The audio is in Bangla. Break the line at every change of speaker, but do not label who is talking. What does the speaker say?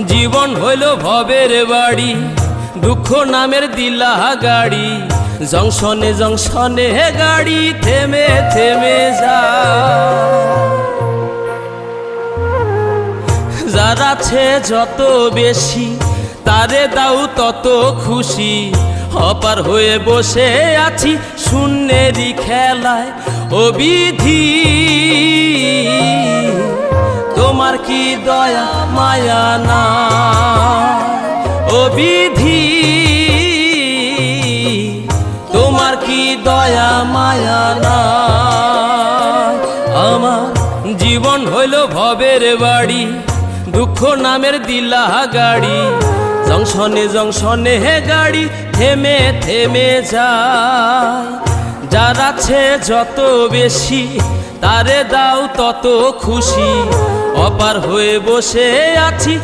জীবন হইল ভবের বাড়ি, দুঃখ নামের দিলা গাড়ি। জংশনে জংশনে গাড়ি থেমে থেমে যায়। যার আছে যত বেশি তারে দাও তত খুশি। অপার হয়ে বসে আছি শূন্যেরই খেলায়। ও বিধি তোমার কি দয়া মায়া না? ও বিধি তোমার কি দয়া মায়া না? আমার জীবন হইল ভবের বাড়ি, দুঃখ নামের দিলা গাড়ি। জংশনে জংশনে গাড়ি থেমে থেমে যায়। যার আছে যত বেশি তারে দাও তত খুশি। অপার হয়ে বসে আছি